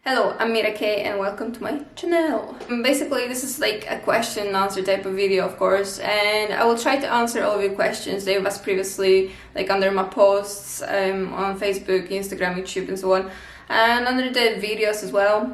Hello, I'm Mira K and welcome to my channel. Basically, this is like a question and answer type of video, of course, and I will try to answer all of your questions that you've asked previously, like under my posts on Facebook, Instagram, YouTube and so on, and under the videos as well.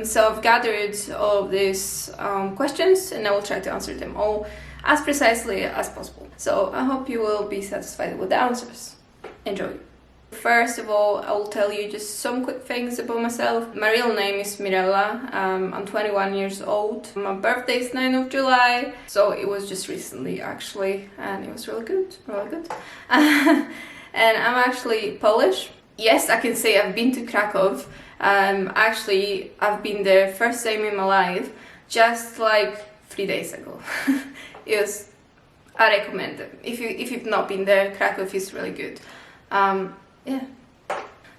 So I've gathered all of these questions and I will try to answer them all as precisely as possible. So I hope you will be satisfied with the answers. Enjoy! First of all, I will tell you just some quick things about myself. My real name is Mirella. I'm 21 years old. My birthday is 9th of July, so it was just recently actually, and it was really good, really good. And I'm actually Polish. Yes, I can say I've been to Krakow. Actually, I've been there first time in my life, just like 3 days ago. I recommend it. If you've not been there, Krakow is really good. Yeah.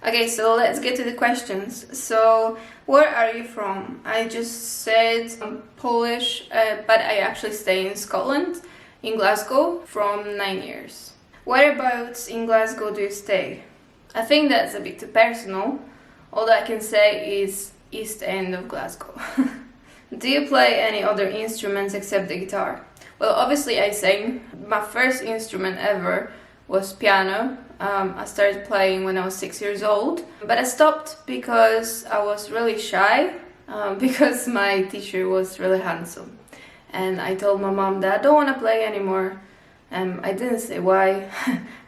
Okay, so let's get to the questions. So, where are you from? I just said I'm Polish, but I actually stay in Scotland, in Glasgow, from 9 years. Whereabouts in Glasgow do you stay? I think that's a bit too personal. All I can say is East End of Glasgow. Do you play any other instruments except the guitar? Well, obviously I sing. My first instrument ever was piano. I started playing when I was 6 years old, but I stopped because I was really shy, because my teacher was really handsome. And I told my mom that I don't want to play anymore. I didn't say why,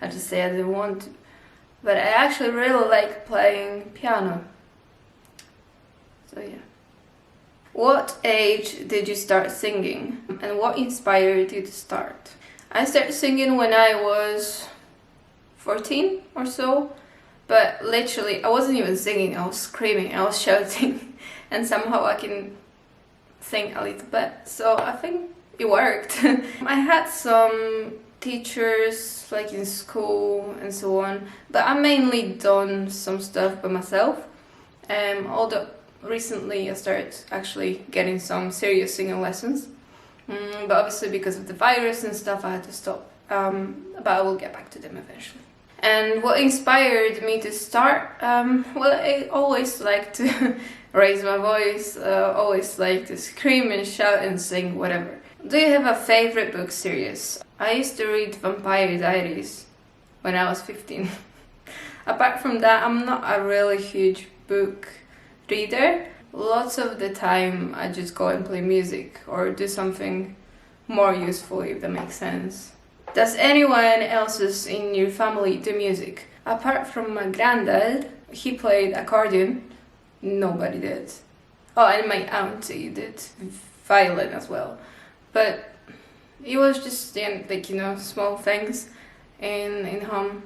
I just said I didn't want to. But I actually really like playing piano. So yeah. What age did you start singing? And what inspired you to start? I started singing when I was 14 or so, but literally I wasn't even singing, I was screaming, I was shouting, and somehow I can sing a little bit, so I think it worked. I had some teachers like in school and so on, but I mainly done some stuff by myself, although recently I started actually getting some serious singing lessons, but obviously because of the virus and stuff I had to stop, but I will get back to them eventually. And what inspired me to start? Well, I always like to raise my voice, always like to scream and shout and sing, whatever. Do you have a favorite book series? I used to read Vampire Diaries when I was 15. Apart from that, I'm not a really huge book reader. Lots of the time I just go and play music or do something more useful, if that makes sense. Does anyone else in your family do music? Apart from my granddad, he played accordion. Nobody did. Oh, and my auntie did violin as well. But it was just like, you know, small things in home.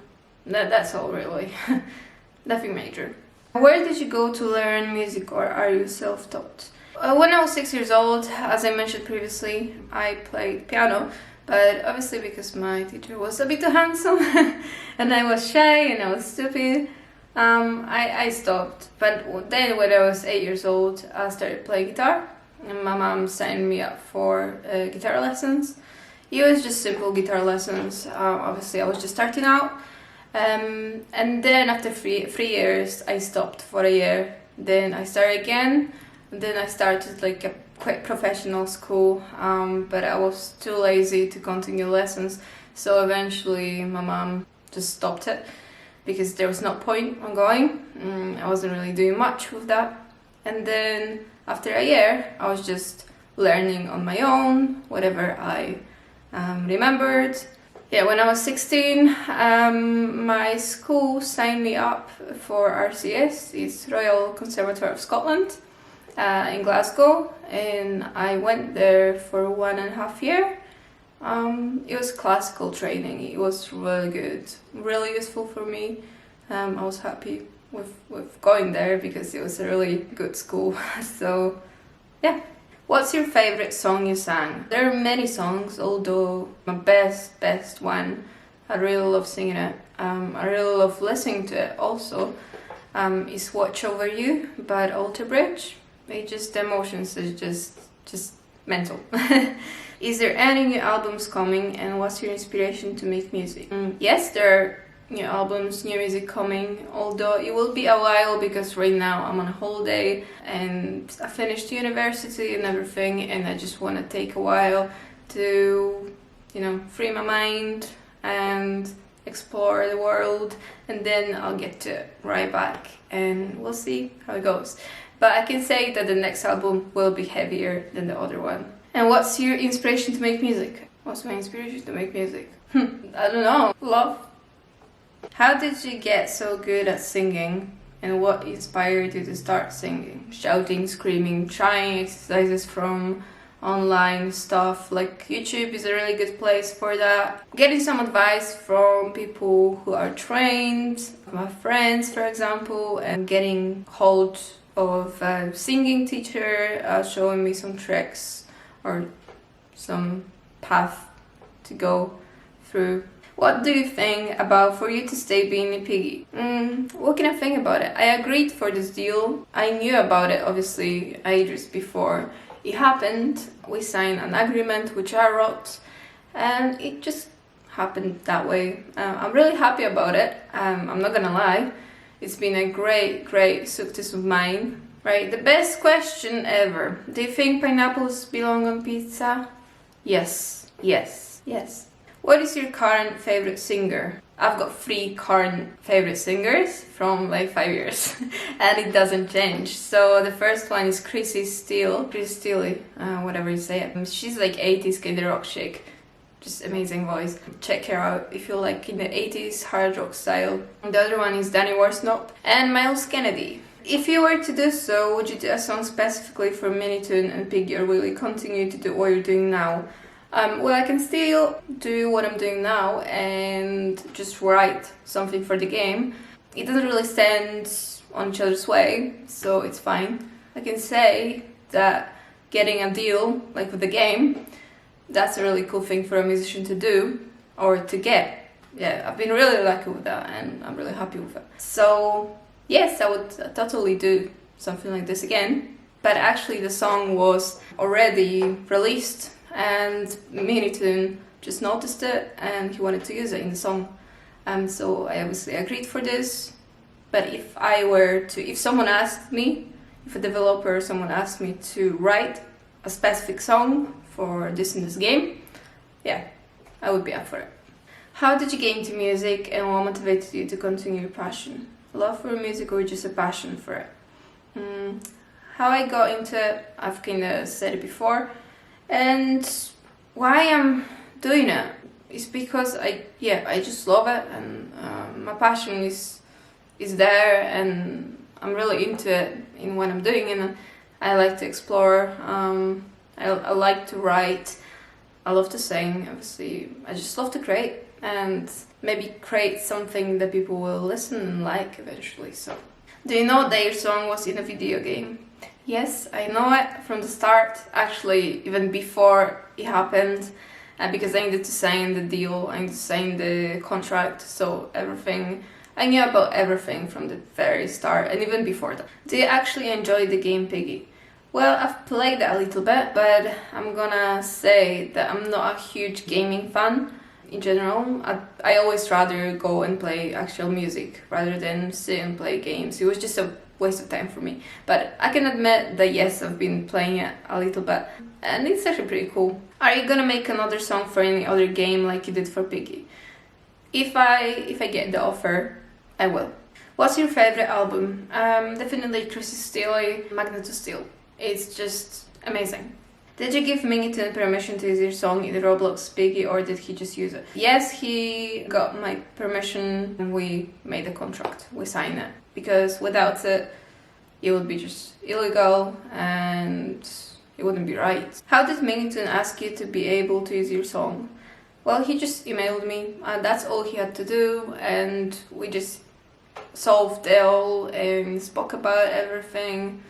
That's all really. Nothing major. Where did you go to learn music, or are you self-taught? When I was 6 years old, as I mentioned previously, I played piano. But obviously because my teacher was a bit too handsome and I was shy and I was stupid, I stopped. But then when I was 8 years old, I started playing guitar and my mom signed me up for guitar lessons. It was just simple guitar lessons. Obviously I was just starting out. And then after three years, I stopped for a year. Then I started again. And then I started like a quite professional school, but I was too lazy to continue lessons, so eventually my mom just stopped it because there was no point on going. I wasn't really doing much with that, and then after a year I was just learning on my own, whatever I remembered. Yeah, when I was 16, my school signed me up for RCS, it's Royal Conservatory of Scotland, in Glasgow, and I went there for 1.5 years. It was classical training. It was really good, really useful for me. I was happy with going there because it was a really good school. So yeah. What's your favorite song you sang? There are many songs, although my best one, I really love singing it. I really love listening to it also, is Watch Over You by Alter Bridge. It just, the emotions is just mental. Is there any new albums coming, and what's your inspiration to make music? Yes, there are new albums, new music coming, although it will be a while because right now I'm on a holiday and I finished university and everything, and I just want to take a while to, you know, free my mind and explore the world, and then I'll get to it right back and we'll see how it goes. But I can say that the next album will be heavier than the other one. And what's your inspiration to make music? What's my inspiration to make music? I don't know. Love. How did you get so good at singing, and what inspired you to start singing? Shouting, screaming, trying exercises from online stuff, like YouTube is a really good place for that. Getting some advice from people who are trained, my friends for example, and getting hold of a singing teacher showing me some tricks or some path to go through. What do you think about for you to stay being a Piggy? What can I think about it? I agreed for this deal. I knew about it obviously ages before it happened. We signed an agreement which I wrote, and it just happened that way. I'm really happy about it. I'm not gonna lie. It's been a great success of mine. Right, the best question ever. Do you think pineapples belong on pizza? Yes. What is your current favorite singer? I've got 3 current favorite singers from like 5 years and it doesn't change. So the first one is Chrissy Steele, whatever you say it. She's like 80s kind of rock chick, just amazing voice. Check her out if you like in the 80s hard rock style. The other one is Danny Worsnop and Miles Kennedy. If you were to do so, would you do a song specifically for Minitoon and Piggy, or will you continue to do what you're doing now? Well, I can still do what I'm doing now and just write something for the game. It doesn't really stand on each other's way, so it's fine. I can say that getting a deal, like with the game, that's a really cool thing for a musician to do, or to get. Yeah, I've been really lucky with that and I'm really happy with it. So, yes, I would totally do something like this again. But actually the song was already released and Minitoon just noticed it and he wanted to use it in the song. So I obviously agreed for this. But if someone asked me, if a developer or someone asked me to write a specific song for this in this game, yeah, I would be up for it. How did you get into music and what motivated you to continue your passion? Love for music or just a passion for it? How I got into it, I've kind of said it before. And why I'm doing it is because I just love it, and my passion is there, and I'm really into it in what I'm doing, and I like to explore. I like to write. I love to sing. Obviously, I just love to create and maybe create something that people will listen and like eventually. So, do you know that your song was in a video game? Yes, I know it from the start, actually even before it happened, because I needed to sign the deal, I needed to sign the contract, so I knew about everything from the very start and even before that. Do you actually enjoy the game Piggy? Well, I've played it a little bit, but I'm gonna say that I'm not a huge gaming fan in general. I always rather go and play actual music rather than sit and play games. It was just a waste of time for me. But I can admit that yes, I've been playing it a little bit and it's actually pretty cool. Are you gonna make another song for any other game like you did for Piggy? If I get the offer, I will. What's your favorite album? Definitely Chrissy Steele, Magneto Steel. It's just amazing. Did you give Minitoon permission to use your song in the Roblox Piggy, or did he just use it? Yes, he got my permission and we made a contract. We signed it. Because without it, it would be just illegal and it wouldn't be right. How did Minitoon ask you to be able to use your song? Well, he just emailed me and that's all he had to do, and we just solved it all and spoke about everything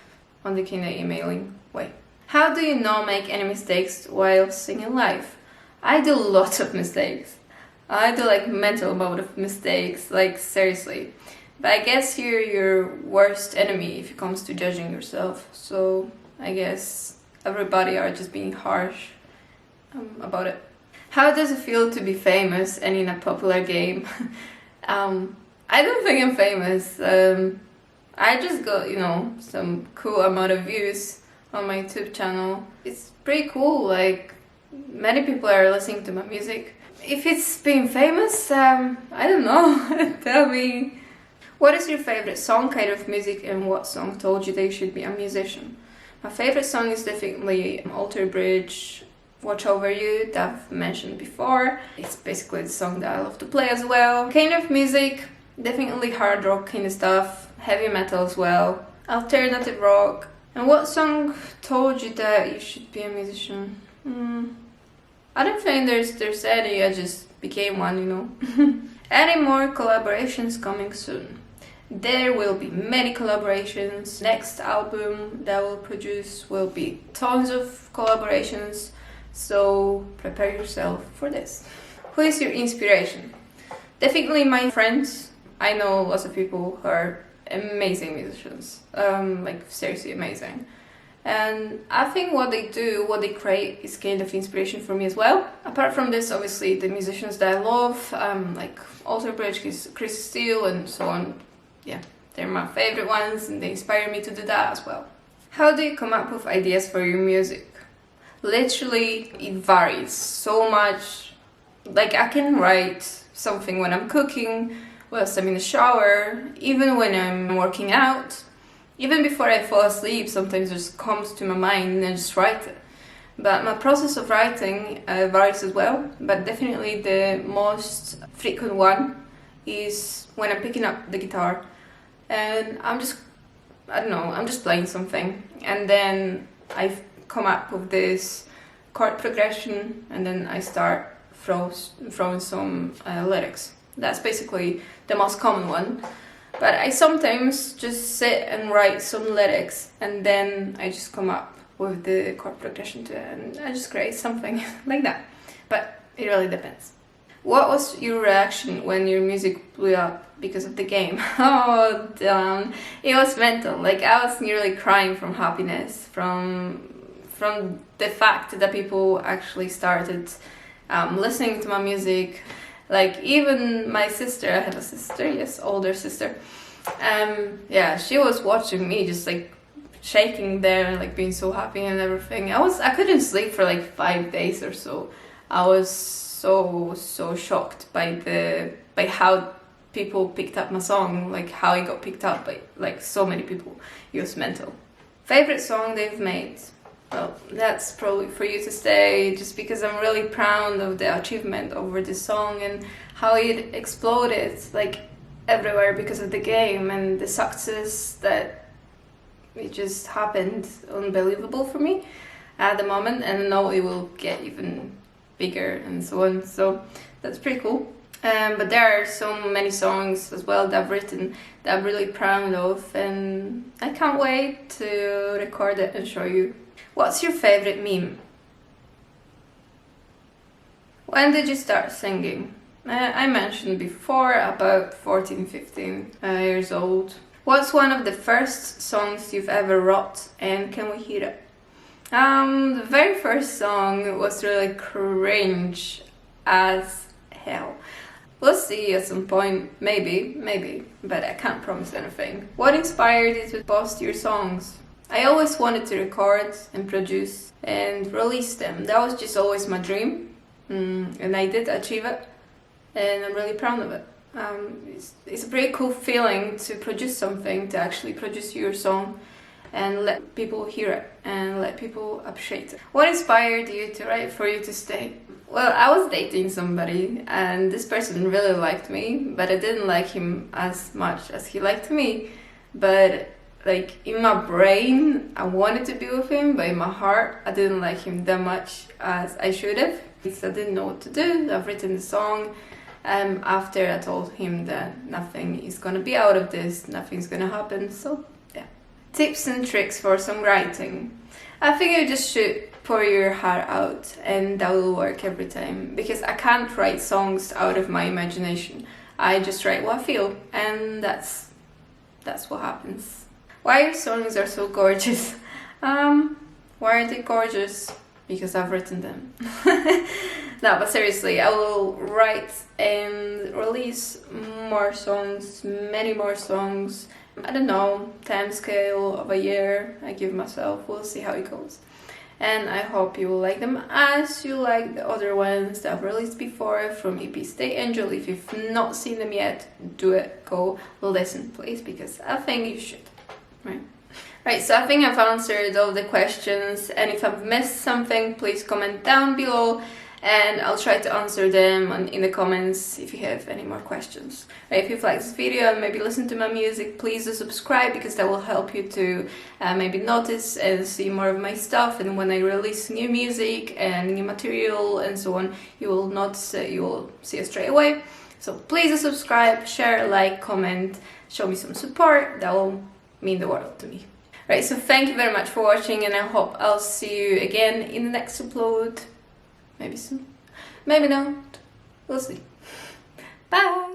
on the kind of emailing way. How do you not make any mistakes while singing live? I do lots of mistakes. I do like mental amount of mistakes, like seriously. But I guess you're your worst enemy if it comes to judging yourself. So I guess everybody are just being harsh about it. How does it feel to be famous and in a popular game? I don't think I'm famous. I just got, you know, some cool amount of views on my YouTube channel. It's pretty cool, like many people are listening to my music. If it's being famous, I don't know. Tell me. What is your favorite song, kind of music, and what song told you that you should be a musician? My favorite song is definitely Alter Bridge, Watch Over You, that I've mentioned before. It's basically the song that I love to play as well. Kind of music, definitely hard rock kind of stuff, heavy metal as well, alternative rock. And what song told you that you should be a musician? I don't think there's any, I just became one, you know. Any more collaborations coming soon? There will be many collaborations. Next album that we'll produce will be tons of collaborations, so prepare yourself for this. Who is your inspiration? Definitely my friends. I know lots of people who are amazing musicians, like seriously amazing. And I think what they do, what they create, is kind of inspiration for me as well. Apart from this, obviously, the musicians that I love, like Alter Bridge, Chris Steele, and so on, yeah, they're my favorite ones, and they inspire me to do that as well. How do you come up with ideas for your music? Literally, it varies so much. Like, I can write something when I'm cooking, whilst I'm in the shower, even when I'm working out. Even before I fall asleep, sometimes it just comes to my mind and I just write it. But my process of writing varies as well, but definitely the most frequent one is when I'm picking up the guitar and I'm just playing something, and then I come up with this chord progression, and then I start throwing some lyrics. That's basically the most common one. But I sometimes just sit and write some lyrics, and then I just come up with the chord progression to it, and I just create something like that. But it really depends. What was your reaction when your music blew up because of the game? Oh, damn. It was mental. Like, I was nearly crying from happiness, from the fact that people actually started listening to my music. Like, even my sister, I have a sister, yes, older sister. Yeah, she was watching me just like shaking there and like being so happy and everything. I couldn't sleep for like 5 days or so. I was so shocked by how people picked up my song, like how it got picked up by like so many people. It was mental. Favorite song they've made? Well, that's probably for you to say, just because I'm really proud of the achievement over this song and how it exploded like everywhere because of the game and the success that it just happened. Unbelievable for me at the moment, and I know it will get even bigger and so on, so that's pretty cool. But there are so many songs as well that I've written that I'm really proud of, and I can't wait to record it and show you. What's your favorite meme? When did you start singing? I mentioned before, about 14, 15 years old. What's one of the first songs you've ever wrote, and can we hear it? The very first song was really cringe as hell. We'll see at some point, maybe, but I can't promise anything. What inspired you to post your songs? I always wanted to record and produce and release them. That was just always my dream, and I did achieve it, and I'm really proud of it. It's a pretty cool feeling to produce something, to actually produce your song and let people hear it and let people appreciate it. What inspired you to write For You to Stay? Well, I was dating somebody and this person really liked me, but I didn't like him as much as he liked me. But like in my brain, I wanted to be with him, but in my heart, I didn't like him that much as I should have. So I didn't know what to do. I've written the song after I told him that nothing is gonna be out of this, nothing's gonna happen, so yeah. Tips and tricks for songwriting. I think you just should pour your heart out, and that will work every time, because I can't write songs out of my imagination. I just write what I feel, and that's what happens. Why your songs are so gorgeous? Why are they gorgeous? because I've written them. No, but seriously, I will write and release more songs, many more songs. I don't know, time scale of a year I give myself, we'll see how it goes. And I hope you will like them as you like the other ones that I've released before from EP Stay Angel. If you've not seen them yet, do it, go listen please, because I think you should, right? Right, so I think I've answered all the questions, and if I've missed something, please comment down below and I'll try to answer them in the comments if you have any more questions. Right, if you've liked this video and maybe listen to my music, please do subscribe, because that will help you to maybe notice and see more of my stuff, and when I release new music and new material and so on, you will notice it, you will see it straight away. So please do subscribe, share, like, comment, show me some support, that will mean the world to me. Right, so thank you very much for watching, and I hope I'll see you again in the next upload. Maybe soon, maybe not, we'll see. Bye!